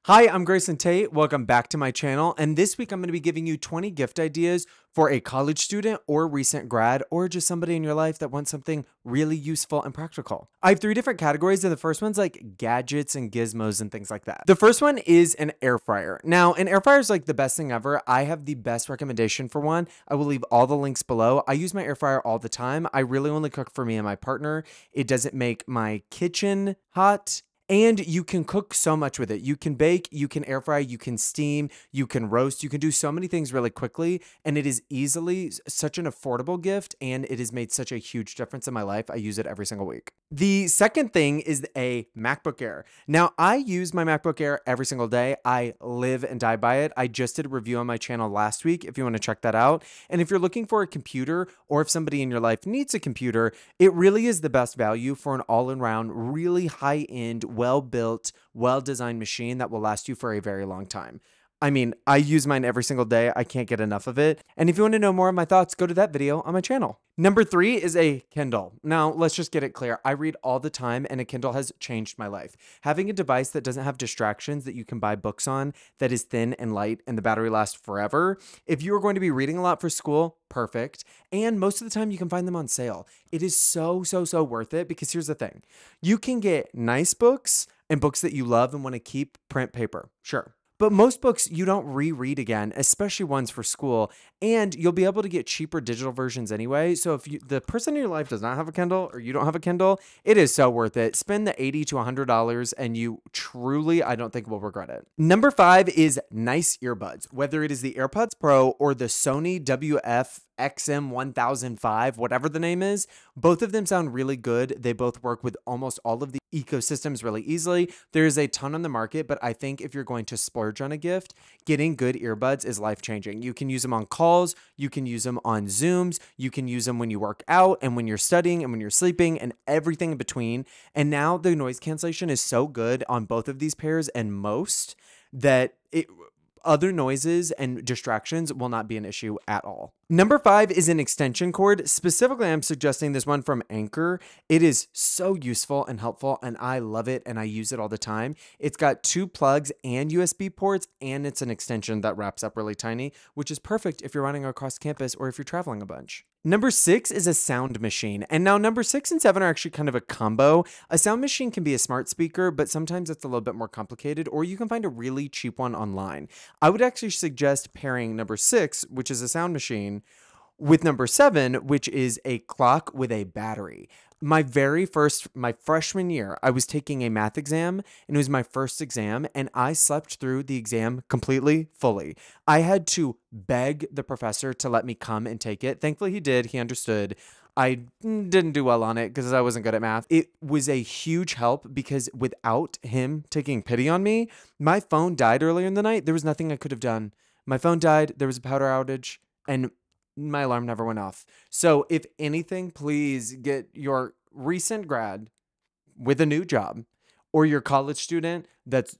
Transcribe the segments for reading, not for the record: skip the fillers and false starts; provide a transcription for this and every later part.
Hi, I'm Grayson Tate. Welcome back to my channel. And this week I'm going to be giving you 20 gift ideas for a college student or recent grad or just somebody in your life that wants something really useful and practical. I have 3 different categories, and the first one's like gadgets and gizmos and things like that. The first one is an air fryer. Now, an air fryer is like the best thing ever. I have the best recommendation for one. I will leave all the links below. I use my air fryer all the time. I really only cook for me and my partner. It doesn't make my kitchen hot. And you can cook so much with it. You can bake, you can air fry, you can steam, you can roast, you can do so many things really quickly. And it is easily such an affordable gift, and it has made such a huge difference in my life. I use it every single week. The second thing is a MacBook Air. Now, I use my MacBook Air every single day. I live and die by it. I just did a review on my channel last week if you want to check that out. And if you're looking for a computer, or if somebody in your life needs a computer, it really is the best value for an all-around, really high-end, well-built, well-designed machine that will last you for a very long time. I mean, I use mine every single day. I can't get enough of it. And if you want to know more of my thoughts, go to that video on my channel. Number 3 is a Kindle. Now, let's just get it clear. I read all the time, and a Kindle has changed my life. Having a device that doesn't have distractions that you can buy books on, that is thin and light, and the battery lasts forever. If you are going to be reading a lot for school, perfect. And most of the time, you can find them on sale. It is so worth it, because here's the thing. You can get nice books and books that you love and want to keep, print paper. Sure. But most books you don't reread again, especially ones for school, and you'll be able to get cheaper digital versions anyway. So if the person in your life does not have a Kindle, or you don't have a Kindle, it is so worth it. Spend the $80 to $100 and you truly, I don't think, will regret it. Number 5 is nice earbuds. Whether it is the AirPods Pro or the Sony WF-XM1005, whatever the name is, both of them sound really good. They both work with almost all of the ecosystems really easily. There's a ton on the market, but I think if you're going to splurge on a gift, getting good earbuds is life-changing. You can use them on calls, you can use them on Zooms, you can use them when you work out and when you're studying and when you're sleeping and everything in between. And now the noise cancellation is so good on both of these pairs and most that other noises and distractions will not be an issue at all. Number 5 is an extension cord. Specifically, I'm suggesting this one from Anchor. It is so useful and helpful, and I love it, and I use it all the time. It's got 2 plugs and USB ports, and it's an extension that wraps up really tiny, which is perfect if you're running across campus or if you're traveling a bunch. Number 6 is a sound machine. And now number 6 and 7 are actually kind of a combo. A sound machine can be a smart speaker, but sometimes it's a little bit more complicated, or you can find a really cheap one online. I would actually suggest pairing number 6, which is a sound machine, with number 7, which is a clock with a battery. My freshman year, I was taking a math exam, and it was my first exam, and I slept through the exam completely, fully. I had to beg the professor to let me come and take it. Thankfully, he did. He understood. I didn't do well on it because I wasn't good at math. It was a huge help because without him taking pity on me, my phone died earlier in the night. There was nothing I could have done. My phone died. There was a power outage, and my alarm never went off. So if anything, please get your recent grad with a new job or your college student that's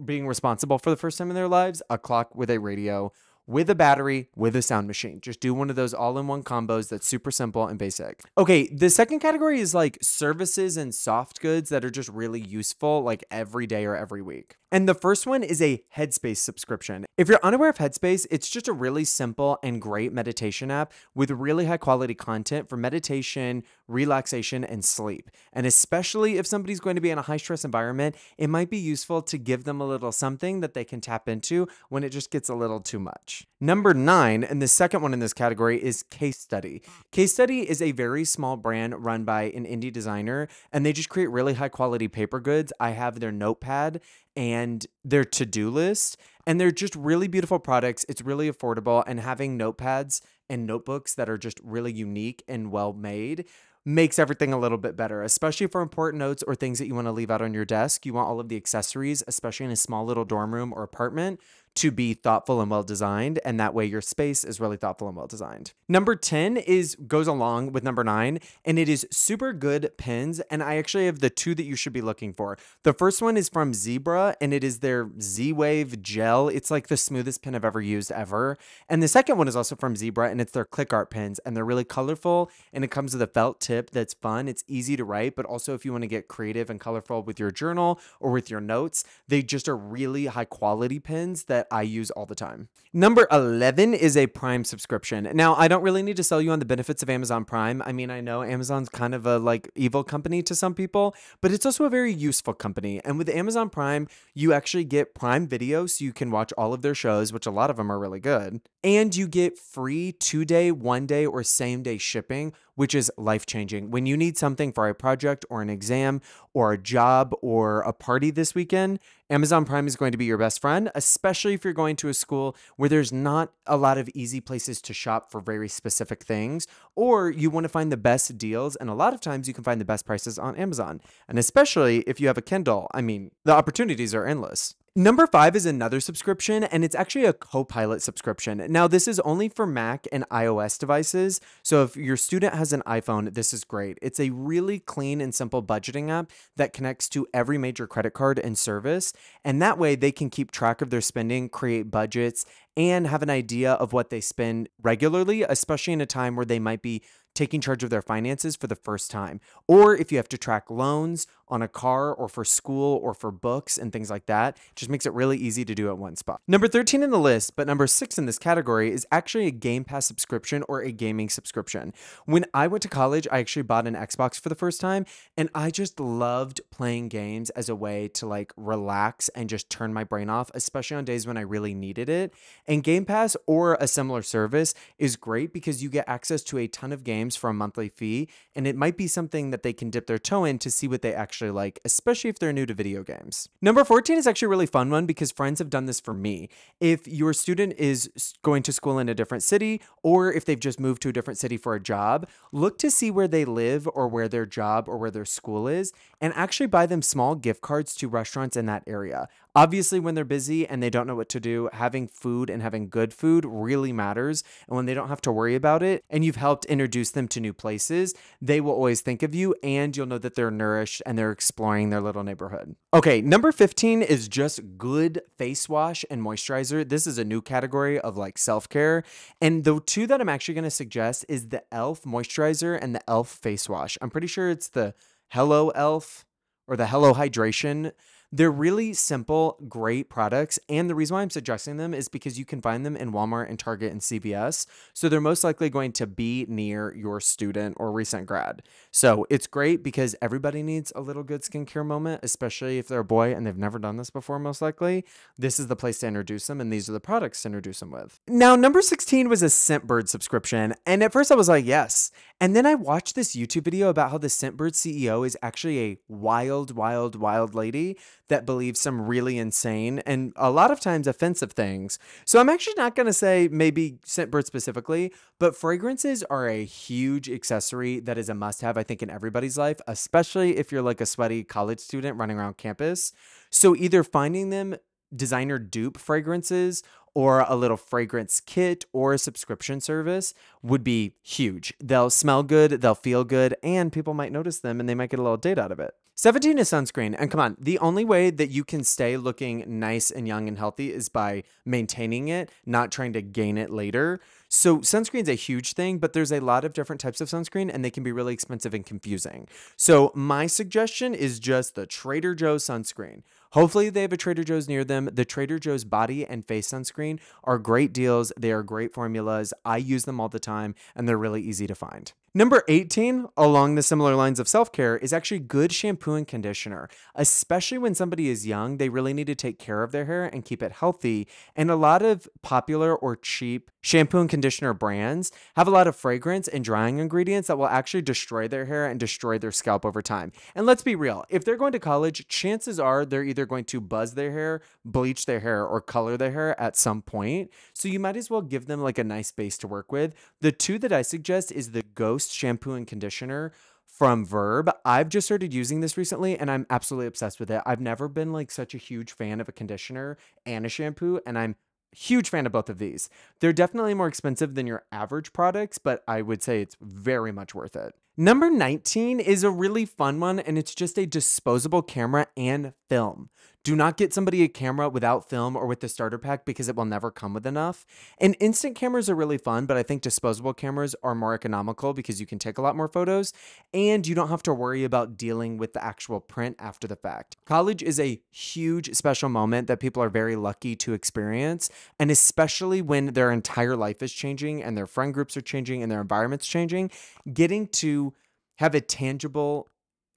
being responsible for the first time in their lives, a clock with a radio, with a battery, with a sound machine. Just do one of those all-in-one combos that's super simple and basic. Okay, the second category is like services and soft goods that are just really useful like every day or every week. And the first one is a Headspace subscription. If you're unaware of Headspace, it's just a really simple and great meditation app with really high quality content for meditation, relaxation, and sleep. And especially if somebody's going to be in a high stress environment, it might be useful to give them a little something that they can tap into when it just gets a little too much. Number 9, and the second one in this category, is Case Study. Case Study is a very small brand run by an indie designer, and they just create really high quality paper goods. I have their notepad and their to-do list, and they're just really beautiful products. It's really affordable, and having notepads and notebooks that are just really unique and well made makes everything a little bit better, especially for important notes or things that you want to leave out on your desk. You want all of the accessories, especially in a small little dorm room or apartment, to be thoughtful and well designed, and that way your space is really thoughtful and well designed. Number 10 is goes along with number 9, and it is super good pens, and I actually have the two that you should be looking for. The first one is from Zebra, and it is their Z-Wave Gel. It's like the smoothest pen I've ever used ever. And the second one is also from Zebra, and it's their click art pens, and they're really colorful, and it comes with a felt tip that's fun. It's easy to write, but also if you want to get creative and colorful with your journal or with your notes, they just are really high quality pens that I use all the time. Number 11 is a Prime subscription. Now, I don't really need to sell you on the benefits of Amazon Prime. I mean, I know Amazon's kind of a like evil company to some people, but it's also a very useful company. And with Amazon Prime, you actually get Prime Video, so you can watch all of their shows, which a lot of them are really good. And you get free 2-day, 1-day, or same-day shipping, which is life-changing. When you need something for a project or an exam or a job or a party this weekend, Amazon Prime is going to be your best friend, especially if you're going to a school where there's not a lot of easy places to shop for very specific things, or you want to find the best deals, and a lot of times you can find the best prices on Amazon. And especially if you have a Kindle, I mean, the opportunities are endless. Number 5 is another subscription, and it's actually a Copilot subscription. Now, this is only for Mac and iOS devices, so if your student has an iPhone, this is great. It's a really clean and simple budgeting app that connects to every major credit card and service, and that way they can keep track of their spending, create budgets, and have an idea of what they spend regularly, especially in a time where they might be taking charge of their finances for the first time. Or if you have to track loans on a car or for school or for books and things like that, it just makes it really easy to do at one spot. Number 13 in the list, but number 6 in this category, is actually a Game Pass subscription or a gaming subscription. When I went to college, I actually bought an Xbox for the first time, and I just loved playing games as a way to like relax and just turn my brain off, especially on days when I really needed it. And Game Pass or a similar service is great because you get access to a ton of games for a monthly fee, and it might be something that they can dip their toe in to see what they actually like, especially if they're new to video games. Number 14 is actually a really fun one because friends have done this for me. If your student is going to school in a different city, or if they've just moved to a different city for a job, look to see where they live or where their job or where their school is, and actually buy them small gift cards to restaurants in that area. Obviously, when they're busy and they don't know what to do, having food and having good food really matters. And when they don't have to worry about it and you've helped introduce them to new places, they will always think of you, and you'll know that they're nourished and they're exploring their little neighborhood. Okay, number 15 is just good face wash and moisturizer. This is a new category of like self-care. And the two that I'm actually going to suggest is the e.l.f. moisturizer and the e.l.f. face wash. I'm pretty sure it's the Hello e.l.f. or the Hello Hydration. They're really simple, great products, and the reason why I'm suggesting them is because you can find them in Walmart and Target and CVS, so they're most likely going to be near your student or recent grad. So it's great because everybody needs a little good skincare moment, especially if they're a boy and they've never done this before, most likely. This is the place to introduce them, and these are the products to introduce them with. Now, number 16 was a Scentbird subscription, and at first I was like, yes. And then I watched this YouTube video about how the Scentbird CEO is actually a wild, wild, wild lady that believes some really insane and a lot of times offensive things. So I'm actually not going to say maybe Scentbird specifically, but fragrances are a huge accessory that is a must-have, I think, in everybody's life, especially if you're like a sweaty college student running around campus. So either finding them designer dupe fragrances or a little fragrance kit or a subscription service would be huge. They'll smell good, they'll feel good, and people might notice them and they might get a little date out of it. 17 is sunscreen. And come on, the only way that you can stay looking nice and young and healthy is by maintaining it, not trying to gain it later. So sunscreen's a huge thing, but there's a lot of different types of sunscreen and they can be really expensive and confusing. So my suggestion is just the Trader Joe's sunscreen. Hopefully they have a Trader Joe's near them. The Trader Joe's body and face sunscreen are great deals. They are great formulas. I use them all the time and they're really easy to find. Number 18, along the similar lines of self-care, is actually good shampoo and conditioner. Especially when somebody is young, they really need to take care of their hair and keep it healthy. And a lot of popular or cheap shampoo and conditioner brands have a lot of fragrance and drying ingredients that will actually destroy their hair and destroy their scalp over time. And let's be real, if they're going to college, chances are they're either going to buzz their hair, bleach their hair, or color their hair at some point. So you might as well give them like a nice base to work with. The two that I suggest is the Ghost shampoo and conditioner from Verb. I've just started using this recently and I'm absolutely obsessed with it. I've never been like such a huge fan of a conditioner and a shampoo, and I'm Huge fan of both of these. They're definitely more expensive than your average products, but I would say it's very much worth it. Number 19 is a really fun one, and it's just a disposable camera and film. Do not get somebody a camera without film or with the starter pack because it will never come with enough. And instant cameras are really fun, but I think disposable cameras are more economical because you can take a lot more photos and you don't have to worry about dealing with the actual print after the fact. College is a huge special moment that people are very lucky to experience, and especially when their entire life is changing and their friend groups are changing and their environment's changing, getting to have a tangible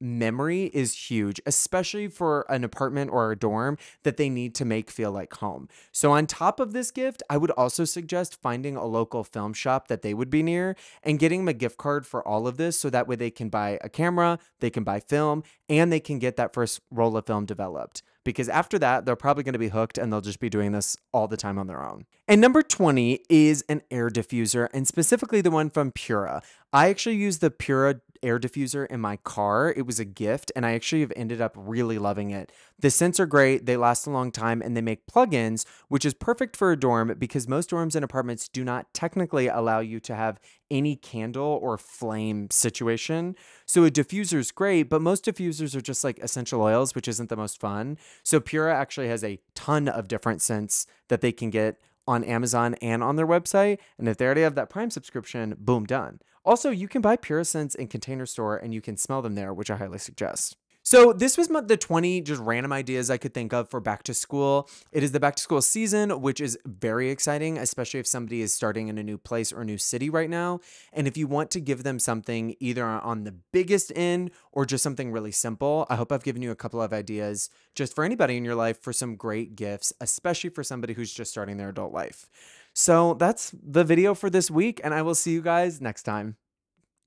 memory is huge, especially for an apartment or a dorm that they need to make feel like home. So, on top of this gift, I would also suggest finding a local film shop that they would be near and getting them a gift card for all of this so that way they can buy a camera, they can buy film, and they can get that first roll of film developed. Because after that, they're probably going to be hooked and they'll just be doing this all the time on their own. And number 20 is an air diffuser, and specifically the one from Pura. I actually use the Pura air diffuser in my car. It was a gift, and I actually have ended up really loving it. The scents are great, they last a long time, and they make plugins, which is perfect for a dorm because most dorms and apartments do not technically allow you to have any candle or flame situation. So a diffuser is great, but most diffusers are just like essential oils, which isn't the most fun. So Pura actually has a ton of different scents that they can get on Amazon and on their website. And if they already have that Prime subscription, boom, done. Also, you can buy Pura scents in Container Store and you can smell them there, which I highly suggest. So this was the 20 just random ideas I could think of for back to school. It is the back to school season, which is very exciting, especially if somebody is starting in a new place or a new city right now. And if you want to give them something either on the biggest end or just something really simple, I hope I've given you a couple of ideas just for anybody in your life for some great gifts, especially for somebody who's just starting their adult life. So that's the video for this week, and I will see you guys next time.